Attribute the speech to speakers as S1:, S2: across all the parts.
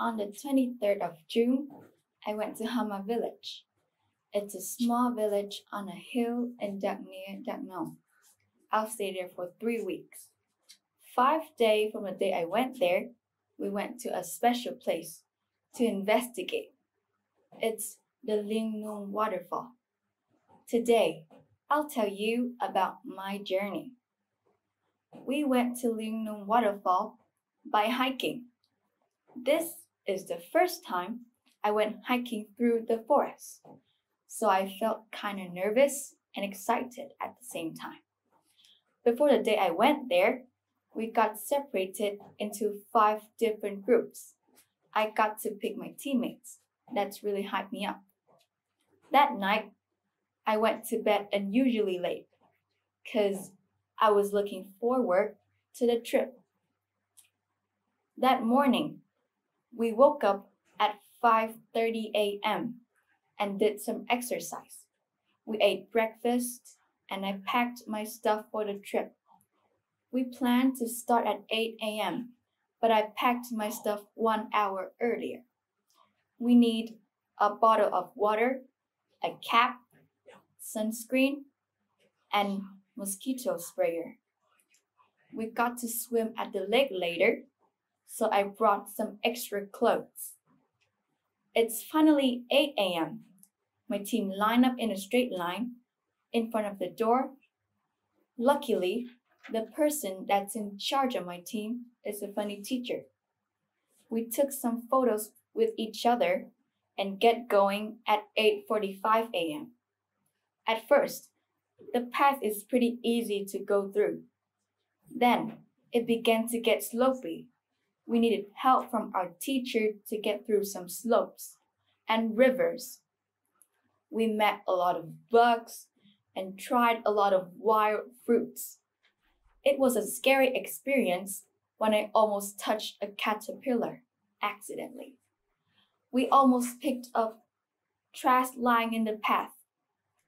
S1: On the 23rd of June, I went to Hama village. It's a small village on a hill in near Dakno. I'll stay there for 3 weeks. 5 days from the day I went there, we went to a special place to investigate. It's the Liêng waterfall. Today, I'll tell you about my journey. We went to Liêng waterfall by hiking. This is the first time I went hiking through the forest, so I felt kind of nervous and excited at the same time. Before the day I went there, we got separated into 5 different groups. I got to pick my teammates. That's really hyped me up. That night, I went to bed unusually late because I was looking forward to the trip. That morning, we woke up at 5:30 a.m. and did some exercise. We ate breakfast and I packed my stuff for the trip. We planned to start at 8 a.m., but I packed my stuff 1 hour earlier. We need a bottle of water, a cap, sunscreen, and mosquito sprayer. We got to swim at the lake later, so I brought some extra clothes. It's finally 8 a.m. My team lined up in a straight line in front of the door. Luckily, the person that's in charge of my team is a funny teacher. We took some photos with each other and get going at 8:45 a.m. At first, the path is pretty easy to go through. Then, it began to get slopey. We needed help from our teacher to get through some slopes and rivers. We met a lot of bugs and tried a lot of wild fruits. It was a scary experience when I almost touched a caterpillar accidentally. We almost picked up trash lying in the path.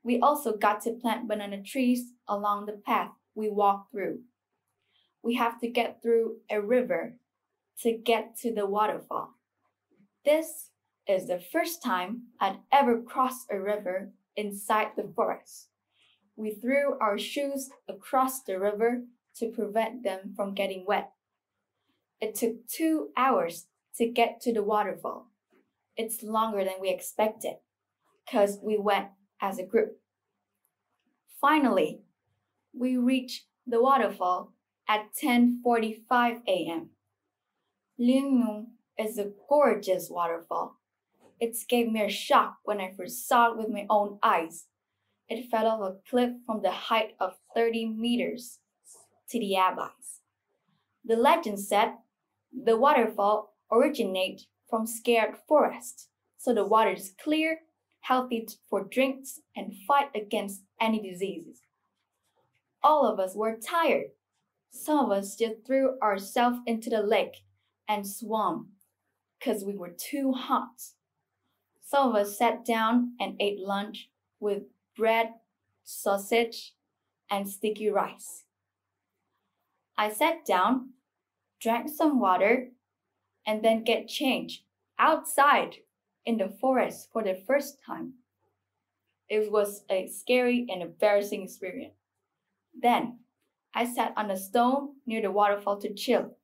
S1: We also got to plant banana trees along the path we walked through. We have to get through a river to get to the waterfall. This is the first time I'd ever crossed a river inside the forest. We threw our shoes across the river to prevent them from getting wet. It took 2 hours to get to the waterfall. It's longer than we expected because we went as a group. Finally, we reached the waterfall at 10:45 a.m. Liêng is a gorgeous waterfall. It gave me a shock when I first saw it with my own eyes. It fell off a cliff from the height of 30 meters to the abyss. The legend said the waterfall originates from scared forest, so the water is clear, healthy for drinks, and fight against any diseases. All of us were tired. Some of us just threw ourselves into the lake and swam because we were too hot. Some of us sat down and ate lunch with bread, sausage, and sticky rice. I sat down, drank some water, and then get changed outside in the forest for the first time. It was a scary and embarrassing experience. Then I sat on a stone near the waterfall to chill.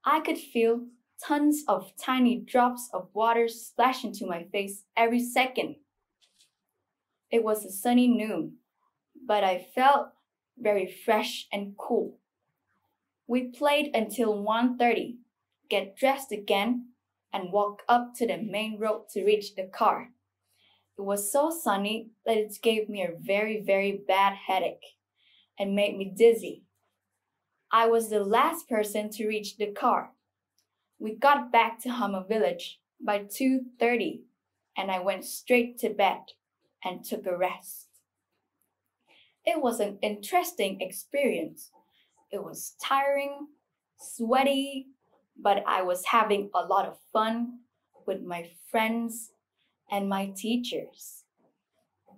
S1: I could feel tons of tiny drops of water splash into my face every second. It was a sunny noon, but I felt very fresh and cool. We played until 1:30, get dressed again, and walk up to the main road to reach the car. It was so sunny that it gave me a very, very bad headache and made me dizzy. I was the last person to reach the car. We got back to Hama village by 2:30 and I went straight to bed and took a rest. It was an interesting experience. It was tiring, sweaty, but I was having a lot of fun with my friends and my teachers.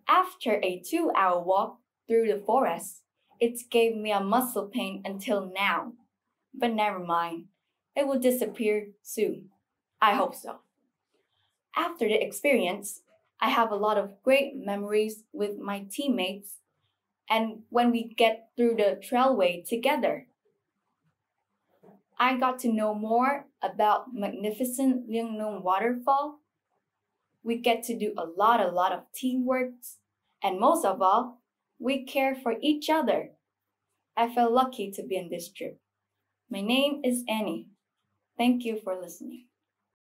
S1: After a 2-hour walk through the forest, it gave me a muscle pain until now. But never mind, it will disappear soon. I hope so. After the experience, I have a lot of great memories with my teammates and when we get through the trailway together. I got to know more about magnificent Liêng waterfall. We get to do a lot of teamwork, and most of all, we care for each other. I felt lucky to be on this trip. My name is Annie. Thank you for listening.